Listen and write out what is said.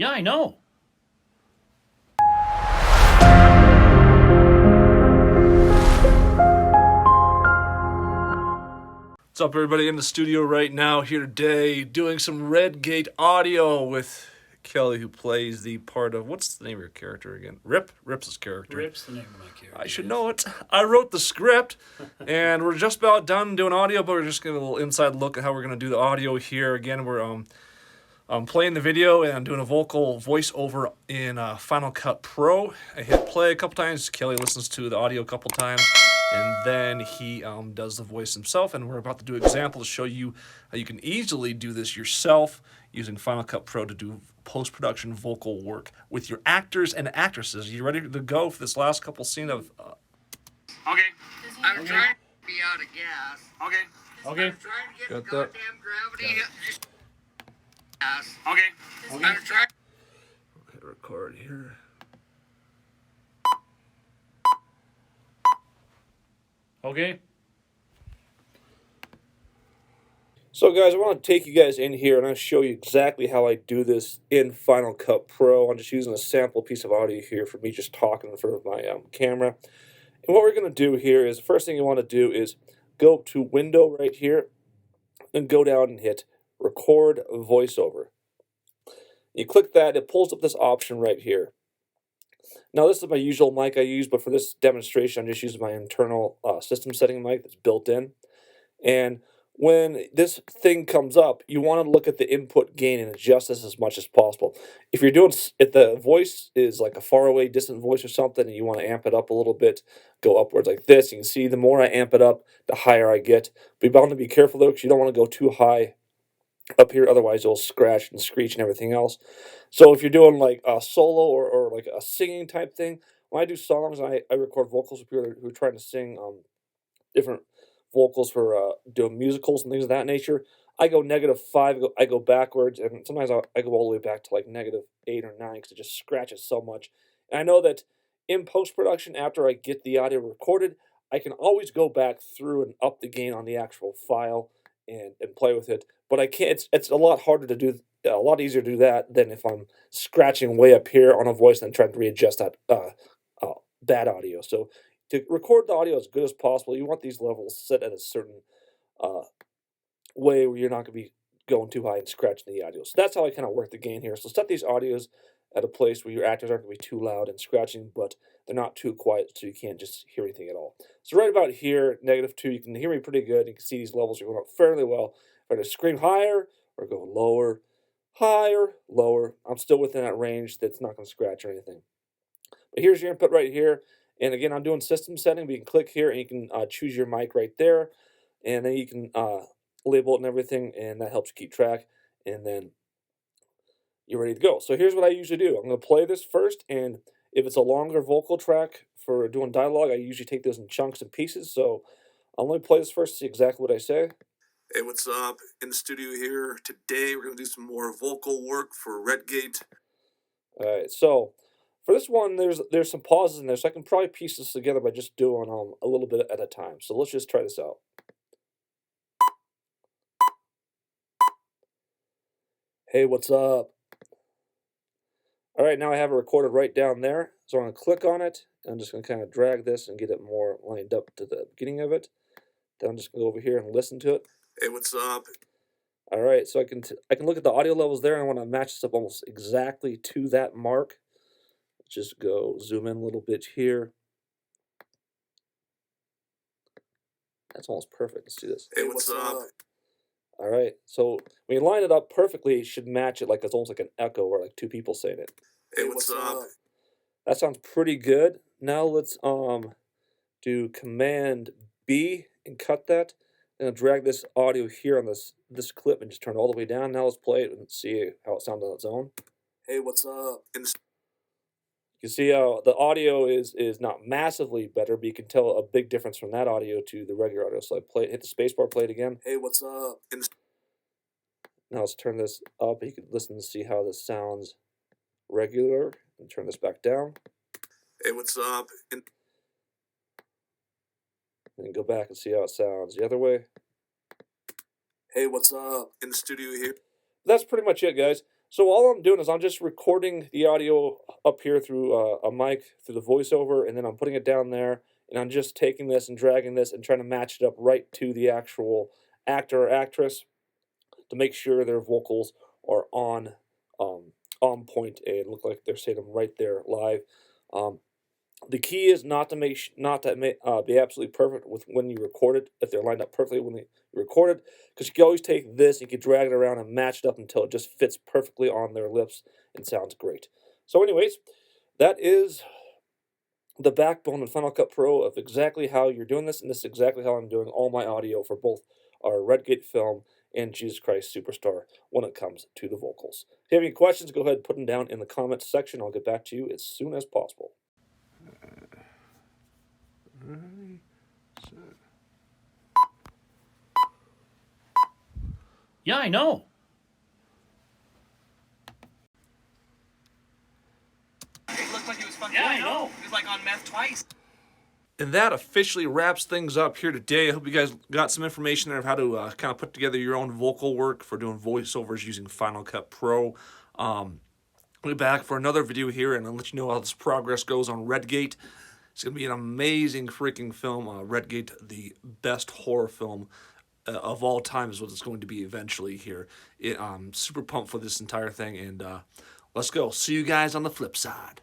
Yeah, I know. What's up, everybody in the studio right now here today doing some REDGATE audio with Kelly, who plays the part of, what's the name of your character again? Rip? Rip's his character. Rip's the name of my character. I should know it. I wrote the script, and we're just about done doing audio, but we're just getting a little inside look at how we're going to do the audio here. Again, we're playing the video and doing a vocal voiceover in Final Cut Pro. I hit play a couple times. Kelly listens to the audio a couple times, and then he does the voice himself. And we're about to do an example to show you how you can easily do this yourself using Final Cut Pro to do post-production vocal work with your actors and actresses. You ready to go for this last couple scene of... Okay. I'm trying to be out of gas. Okay. Okay. I'm trying to get Got the that. goddamn gravity. Gas. Okay. I'm trying. Hit record here. Okay. So guys, I want to take you guys in here and I'll show you exactly how I do this in Final Cut Pro. I'm just using a sample piece of audio here for me just talking in front of my camera. And what we're going to do here is, the first thing you want to do is go to Window right here and go down and hit Record Voiceover. You click that, it pulls up this option right here. Now this is my usual mic I use, but for this demonstration I'm just using my internal system setting mic that's built in. And when this thing comes up, you want to look at the input gain and adjust this as much as possible. If the voice is like a faraway, distant voice or something, and you want to amp it up a little bit, go upwards like this. You can see the more I amp it up, the higher I get. But you want to be careful though, because you don't want to go too high up here, otherwise it'll scratch and screech and everything else. So if you're doing like a solo or like a singing type thing, when I do songs, I record vocals with people who are trying to sing different vocals for doing musicals and things of that nature. I go -5, I go backwards, and sometimes I go all the way back to like -8 or 9 because it just scratches so much. And I know that in post production, after I get the audio recorded, I can always go back through and up the gain on the actual file and play with it. But I can't. It's a lot harder to do. A lot easier to do that than if I'm scratching way up here on a voice and trying to readjust that bad audio. So to record the audio as good as possible, you want these levels set at a certain uh, way where you're not going to be going too high and scratching the audio. So that's how I kind of work the gain here. So set these audios at a place where your actors aren't going to be too loud and scratching, but they're not too quiet so you can't just hear anything at all. So right about here, -2, you can hear me pretty good. You can see these levels are going up fairly well. If I to scream higher or go lower, higher, lower, I'm still within that range that's not going to scratch or anything. But here's your input right here. And again, I'm doing system setting, but you can click here and you can choose your mic right there. And then you can label it and everything, and that helps you keep track. And then you're ready to go. So here's what I usually do. I'm going to play this first, and if it's a longer vocal track for doing dialogue, I usually take those in chunks and pieces. So I'll only play this first to see exactly what I say. Hey, what's up? In the studio here. Today we're going to do some more vocal work for REDGATE. Alright, so for this one, there's some pauses in there, so I can probably piece this together by just doing a little bit at a time. So let's just try this out. Hey, what's up? Alright, now I have it recorded right down there. So I'm going to click on it, and I'm just going to kind of drag this and get it more lined up to the beginning of it. Then I'm just going to go over here and listen to it. Hey, what's up? Alright, so I can look at the audio levels there, and I want to match this up almost exactly to that mark. Just go zoom in a little bit here. That's almost perfect. Let's do this. Hey, what's up? All right. So when you line it up perfectly, it should match it like it's almost like an echo or like two people saying it. Hey, what's up? That sounds pretty good. Now let's do Command B and cut that. And I'll drag this audio here on this clip and just turn it all the way down. Now let's play it and see how it sounds on its own. Hey, what's up? You see how the audio is not massively better, but you can tell a big difference from that audio to the regular audio. So I hit the spacebar, play it again. Hey, what's up? Now let's turn this up. You can listen to see how this sounds regular, and turn this back down. Hey, what's up? And go back and see how it sounds the other way. Hey, what's up? In the studio here. That's pretty much it, guys. So all I'm doing is I'm just recording the audio up here through a mic, through the voiceover, and then I'm putting it down there, and I'm just taking this and dragging this and trying to match it up right to the actual actor or actress to make sure their vocals are on point and look like they're saying them right there live. Um, the key is not to be absolutely perfect with when you record it, if they're lined up perfectly when you record it, because you can always take this, you can drag it around and match it up until it just fits perfectly on their lips and sounds great. So anyways, that is the backbone in Final Cut Pro of exactly how you're doing this, and this is exactly how I'm doing all my audio for both our REDGATE film and Jesus Christ Superstar when it comes to the vocals. If you have any questions, go ahead and put them down in the comments section. I'll get back to you as soon as possible. Yeah, I know. It looked like it was fun. Yeah, I know. He was like on meth twice. And that officially wraps things up here today. I hope you guys got some information there of how to kind of put together your own vocal work for doing voiceovers using Final Cut Pro. I'll be back for another video here, and I'll let you know how this progress goes on REDGATE. It's going to be an amazing freaking film. REDGATE, the best horror film of all time, is what it's going to be eventually here. I'm super pumped for this entire thing, and let's go. See you guys on the flip side.